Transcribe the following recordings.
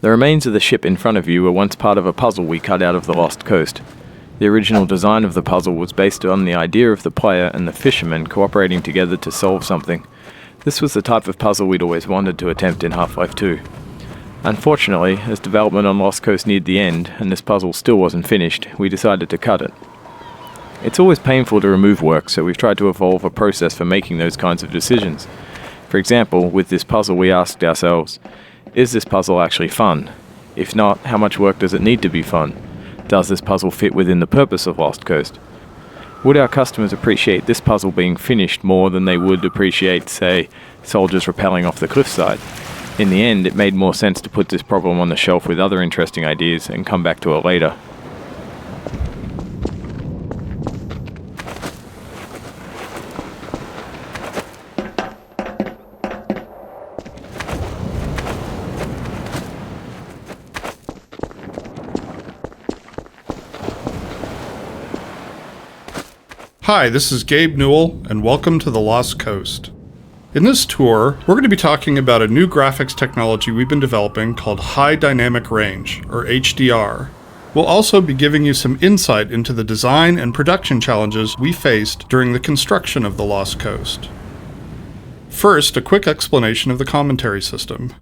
The remains of the ship in front of you were once part of a puzzle we cut out of the Lost Coast. The original design of the puzzle was based on the idea of the player and the fisherman cooperating together to solve something. This was the type of puzzle we'd always wanted to attempt in Half-Life 2. Unfortunately, as development on Lost Coast neared the end, and this puzzle still wasn't finished, we decided to cut it. It's always painful to remove work, so we've tried to evolve a process for making those kinds of decisions. For example, with this puzzle we asked ourselves, is this puzzle actually fun? If not, how much work does it need to be fun? Does this puzzle fit within the purpose of Lost Coast? Would our customers appreciate this puzzle being finished more than they would appreciate, say, soldiers rappelling off the cliffside? In the end, it made more sense to put this problem on the shelf with other interesting ideas and come back to it later. Hi, this is Gabe Newell, and welcome to the Lost Coast. In this tour, we're going to be talking about a new graphics technology we've been developing called High Dynamic Range, or HDR. We'll also be giving you some insight into the design and production challenges we faced during the construction of the Lost Coast. First, a quick explanation of the commentary system.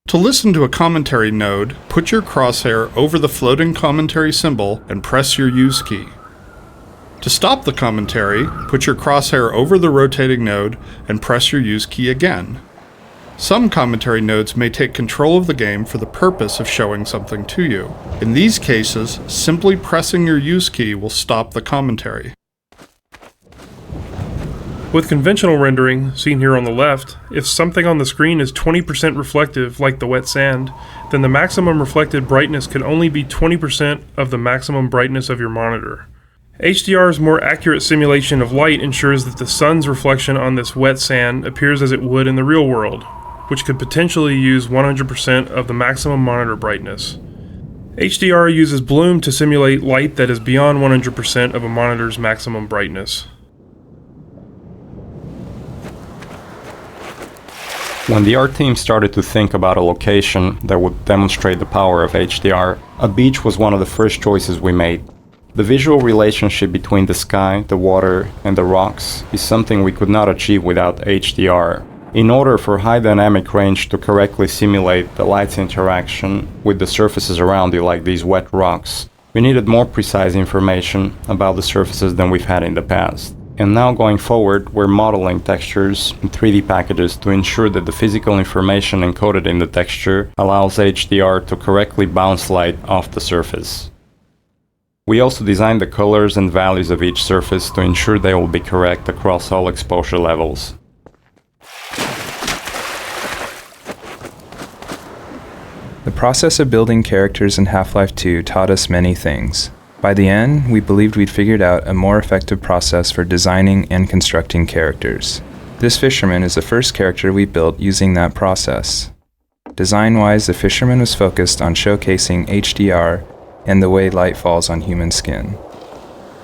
To listen to a commentary node, put your crosshair over the floating commentary symbol and press your Use key. To stop the commentary, put your crosshair over the rotating node and press your Use key again. Some commentary nodes may take control of the game for the purpose of showing something to you. In these cases, simply pressing your Use key will stop the commentary. With conventional rendering, seen here on the left, if something on the screen is 20% reflective, like the wet sand, then the maximum reflected brightness can only be 20% of the maximum brightness of your monitor. HDR's more accurate simulation of light ensures that the sun's reflection on this wet sand appears as it would in the real world, which could potentially use 100% of the maximum monitor brightness. HDR uses bloom to simulate light that is beyond 100% of a monitor's maximum brightness. When the art team started to think about a location that would demonstrate the power of HDR, a beach was one of the first choices we made. The visual relationship between the sky, the water, and the rocks is something we could not achieve without HDR. In order for high dynamic range to correctly simulate the light's interaction with the surfaces around you, like these wet rocks, we needed more precise information about the surfaces than we've had in the past. And now going forward, we're modeling textures in 3D packages to ensure that the physical information encoded in the texture allows HDR to correctly bounce light off the surface. We also designed the colors and values of each surface to ensure they will be correct across all exposure levels. The process of building characters in Half-Life 2 taught us many things. By the end, we believed we'd figured out a more effective process for designing and constructing characters. This fisherman is the first character we built using that process. Design-wise, the fisherman was focused on showcasing HDR and the way light falls on human skin.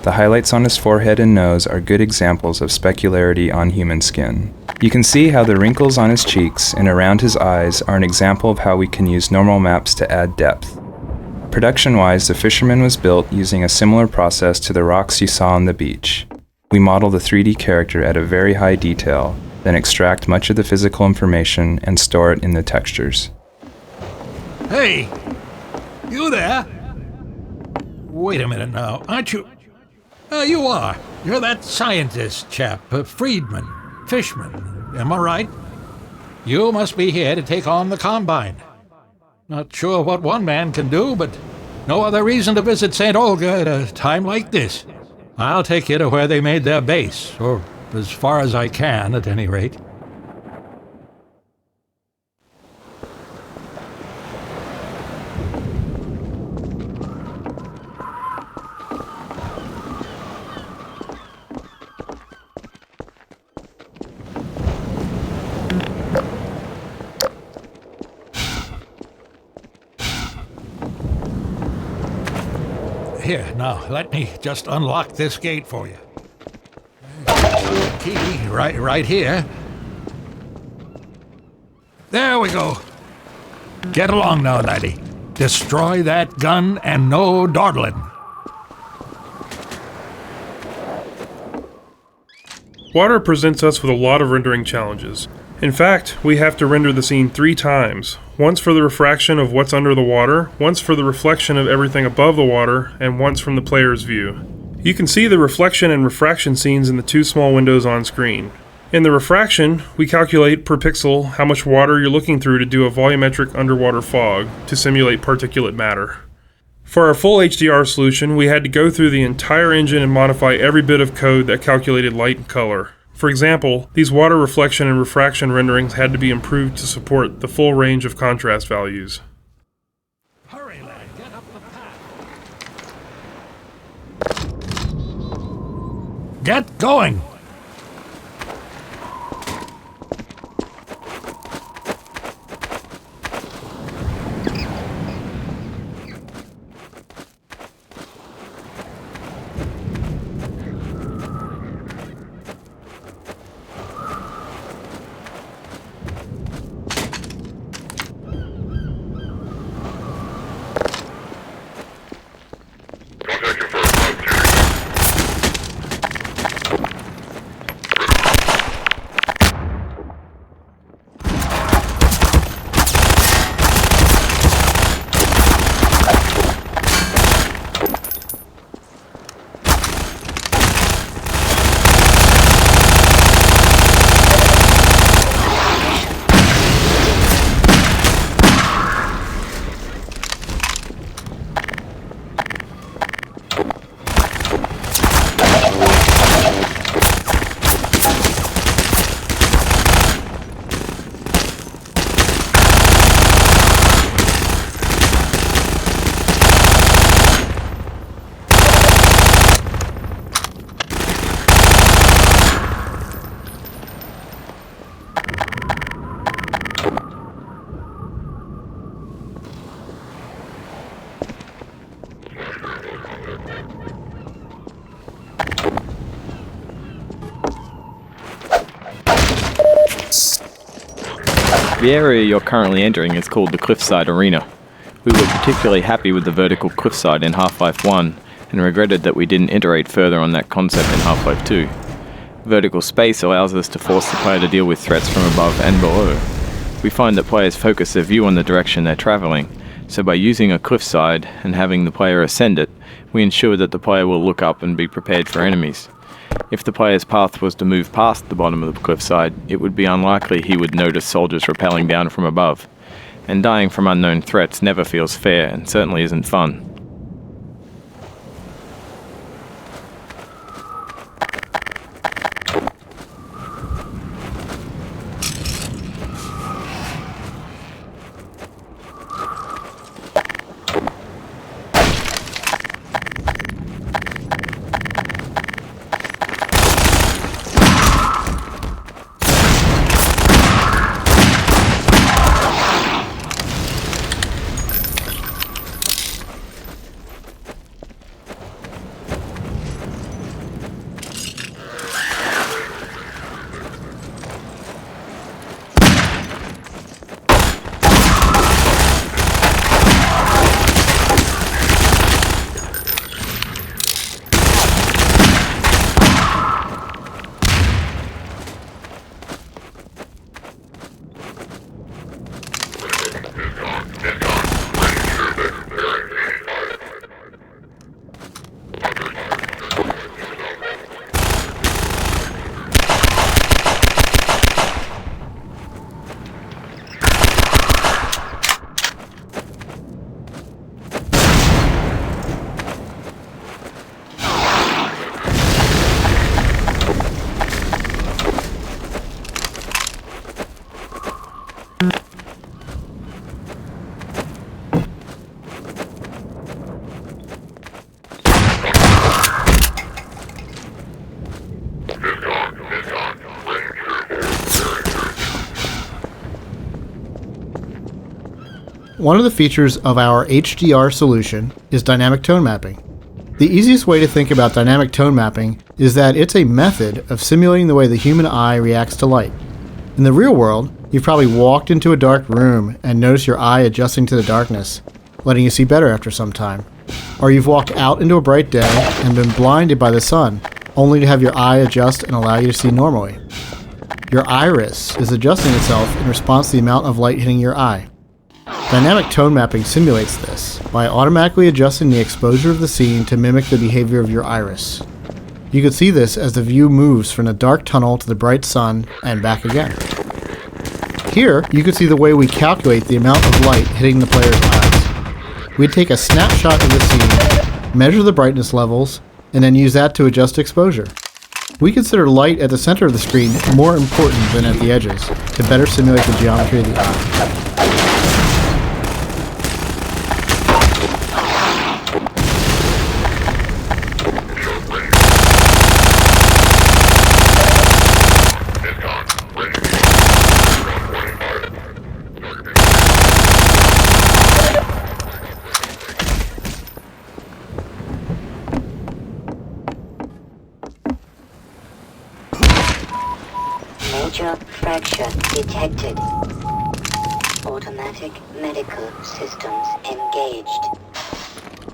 The highlights on his forehead and nose are good examples of specularity on human skin. You can see how the wrinkles on his cheeks and around his eyes are an example of how we can use normal maps to add depth. Production-wise, the fisherman was built using a similar process to the rocks you saw on the beach. We model the 3D character at a very high detail, then extract much of the physical information and store it in the textures. Hey! You there? Wait a minute now, aren't you? You are. You're that scientist chap, Friedman, Fishman, am I right? You must be here to take on the Combine. Not sure what one man can do, but no other reason to visit St. Olga at a time like this. I'll take you to where they made their base, or as far as I can, at any rate. Here, now, let me just unlock this gate for you. Key, right here. There we go. Get along now, laddie. Destroy that gun and no dawdling. Water presents us with a lot of rendering challenges. In fact, we have to render the scene 3 times. Once for the refraction of what's under the water, once for the reflection of everything above the water, and once from the player's view. You can see the reflection and refraction scenes in the 2 small windows on screen. In the refraction, we calculate per pixel how much water you're looking through to do a volumetric underwater fog to simulate particulate matter. For our full HDR solution, we had to go through the entire engine and modify every bit of code that calculated light and color. For example, these water reflection and refraction renderings had to be improved to support the full range of contrast values. Hurry, lad, get up the path. Get going! The area you're currently entering is called the Cliffside Arena. We were particularly happy with the vertical cliffside in Half-Life 1 and regretted that we didn't iterate further on that concept in Half-Life 2. Vertical space allows us to force the player to deal with threats from above and below. We find that players focus their view on the direction they're traveling, so by using a cliffside and having the player ascend it, we ensure that the player will look up and be prepared for enemies. If the player's path was to move past the bottom of the cliffside, it would be unlikely he would notice soldiers rappelling down from above. And dying from unknown threats never feels fair and certainly isn't fun. One of the features of our HDR solution is dynamic tone mapping. The easiest way to think about dynamic tone mapping is that it's a method of simulating the way the human eye reacts to light. In the real world, you've probably walked into a dark room and noticed your eye adjusting to the darkness. letting you see better after some time. Or you've walked out into a bright day and been blinded by the sun, only to have your eye adjust and allow you to see normally. Your iris is adjusting itself in response to the amount of light hitting your eye. Dynamic tone mapping simulates this by automatically adjusting the exposure of the scene to mimic the behavior of your iris. You can see this as the view moves from the dark tunnel to the bright sun and back again. Here, you can see the way we calculate the amount of light hitting the player's eyes. We'd take a snapshot of the scene, measure the brightness levels, and then use that to adjust exposure. We consider light at the center of the screen more important than at the edges to better simulate the geometry of the eye. Major fracture detected. Automatic medical systems engaged.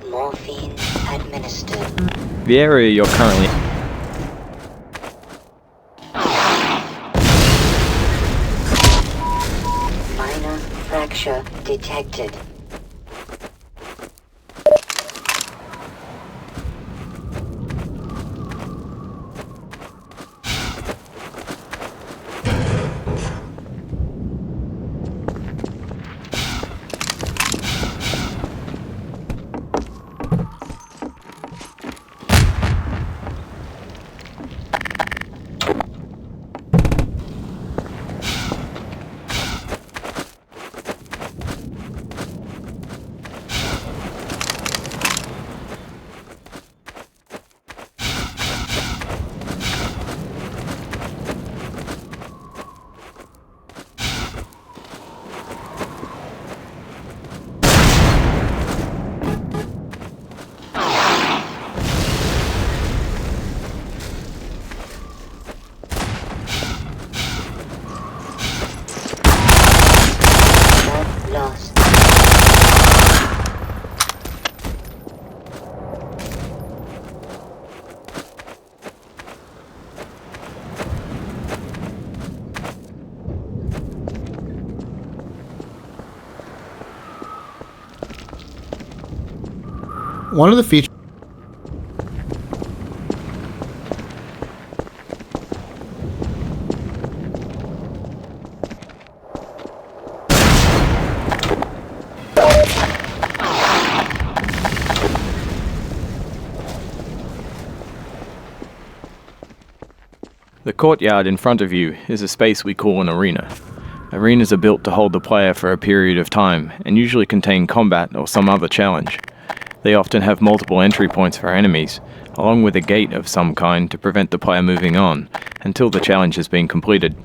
Morphine administered. The area you're currently Minor fracture detected. Lost. One of the features The courtyard in front of you is a space we call an arena. Arenas are built to hold the player for a period of time and usually contain combat or some other challenge. They often have multiple entry points for enemies, along with a gate of some kind to prevent the player moving on until the challenge has been completed.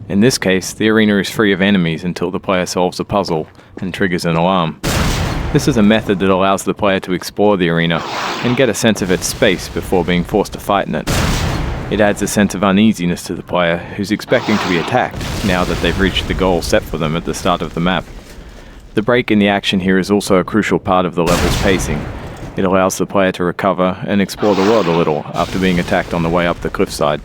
In this case, the arena is free of enemies until the player solves a puzzle and triggers an alarm. This is a method that allows the player to explore the arena and get a sense of its space before being forced to fight in it. It adds a sense of uneasiness to the player, who's expecting to be attacked now that they've reached the goal set for them at the start of the map. The break in the action here is also a crucial part of the level's pacing. It allows the player to recover and explore the world a little after being attacked on the way up the cliffside.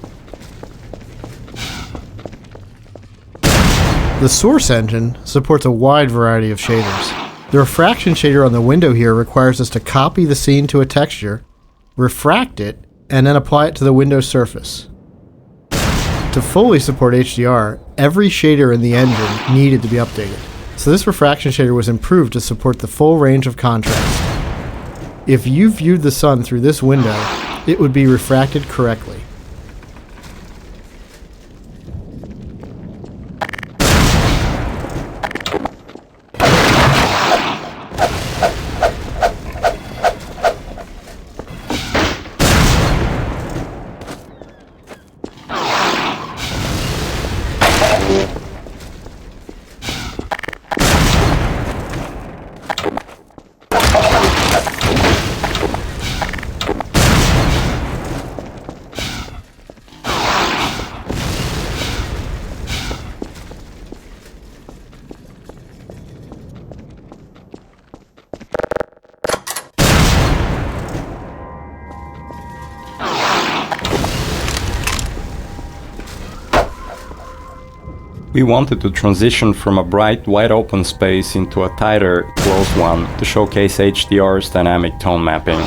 The Source engine supports a wide variety of shaders. The refraction shader on the window here requires us to copy the scene to a texture, refract it, and then apply it to the window surface. To fully support HDR, every shader in the engine needed to be updated. So this refraction shader was improved to support the full range of contrast. If you viewed the sun through this window, it would be refracted correctly. We wanted to transition from a bright, wide-open space into a tighter, closed one to showcase HDR's dynamic tone mapping.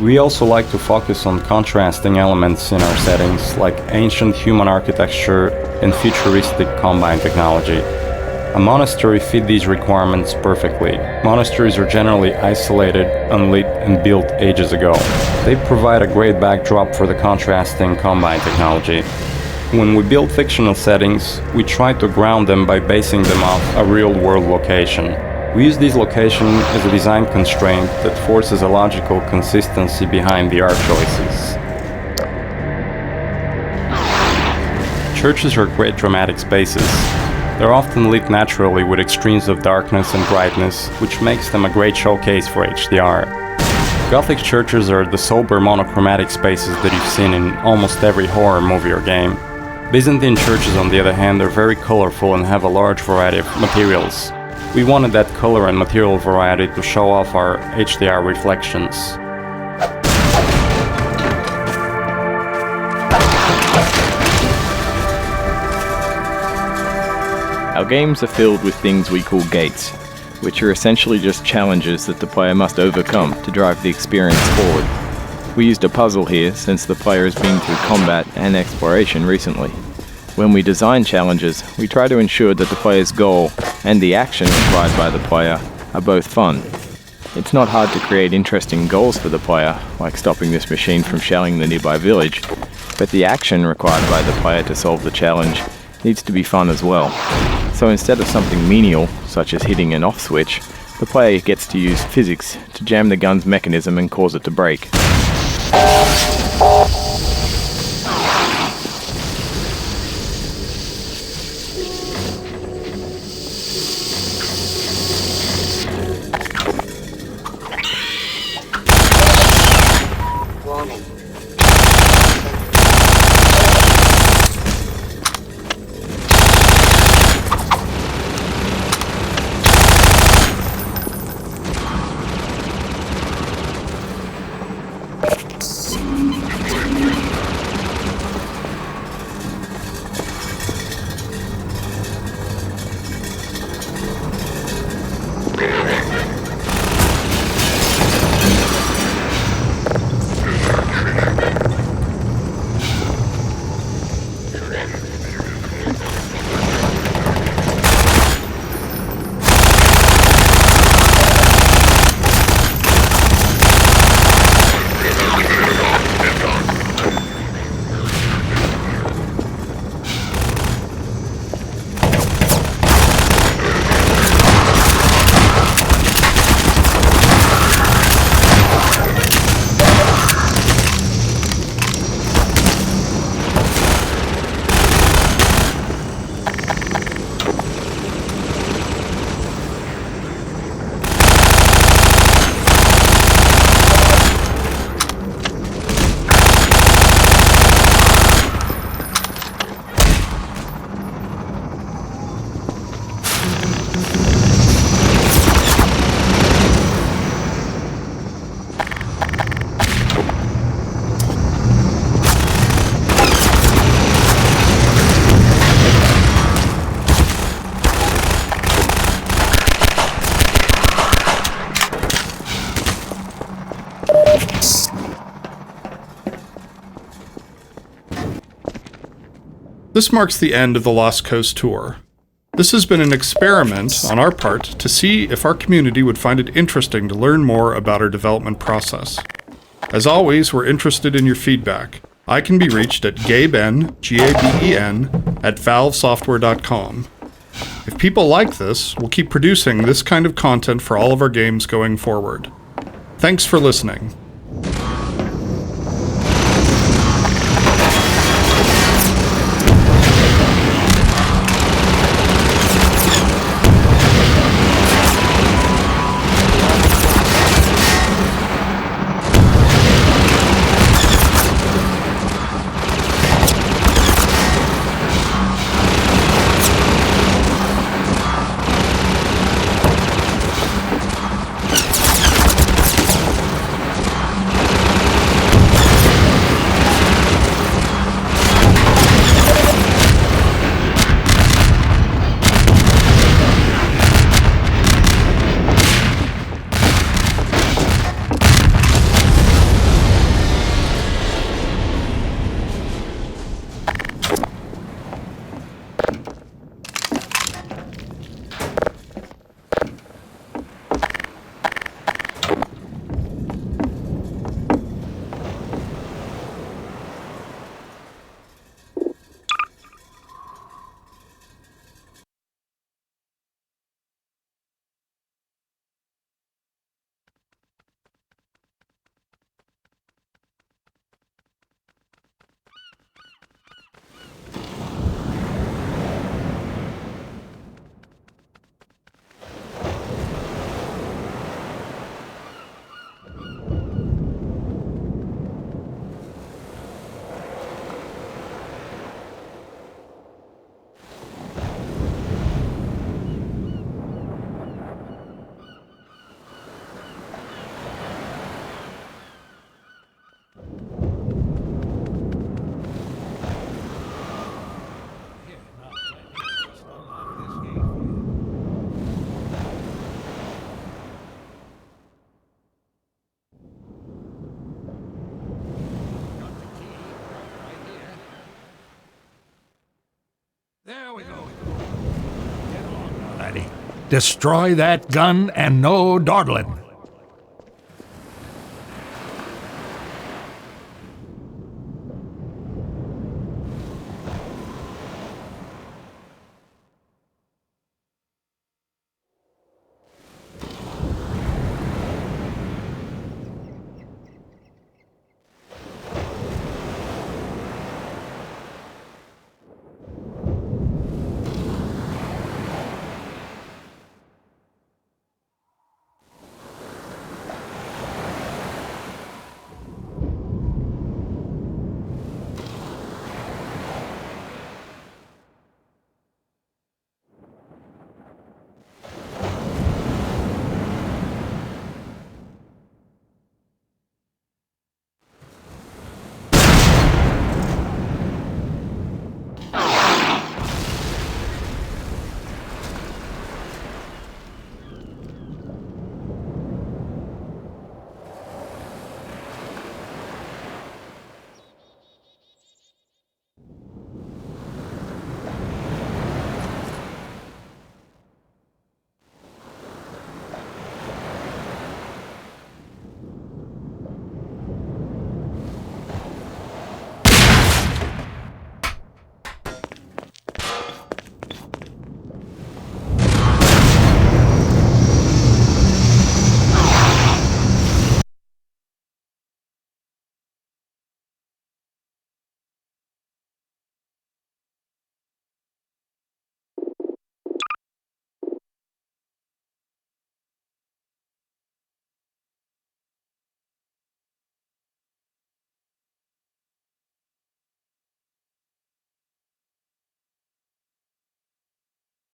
We also like to focus on contrasting elements in our settings, like ancient human architecture and futuristic combine technology. A monastery fit these requirements perfectly. Monasteries are generally isolated, unlit, and built ages ago. They provide a great backdrop for the contrasting combine technology. When we build fictional settings, we try to ground them by basing them off a real-world location. We use this location as a design constraint that forces a logical consistency behind the art choices. Churches are great dramatic spaces. They're often lit naturally with extremes of darkness and brightness, which makes them a great showcase for HDR. Gothic churches are the sober monochromatic spaces that you've seen in almost every horror movie or game. Byzantine churches, on the other hand, are very colorful and have a large variety of materials. We wanted that color and material variety to show off our HDR reflections. Our games are filled with things we call gates, which are essentially just challenges that the player must overcome to drive the experience forward. We used a puzzle here since the player has been through combat and exploration recently. When we design challenges, we try to ensure that the player's goal and the action required by the player are both fun. It's not hard to create interesting goals for the player, like stopping this machine from shelling the nearby village, but the action required by the player to solve the challenge needs to be fun as well. So instead of something menial, such as hitting an off switch, the player gets to use physics to jam the gun's mechanism and cause it to break. Warning. This marks the end of the Lost Coast tour. This has been an experiment on our part to see if our community would find it interesting to learn more about our development process. As always, we're interested in your feedback. I can be reached at gaben, Gaben, @valvesoftware.com. If people like this, we'll keep producing this kind of content for all of our games going forward. Thanks for listening. Destroy that gun and no dawdling.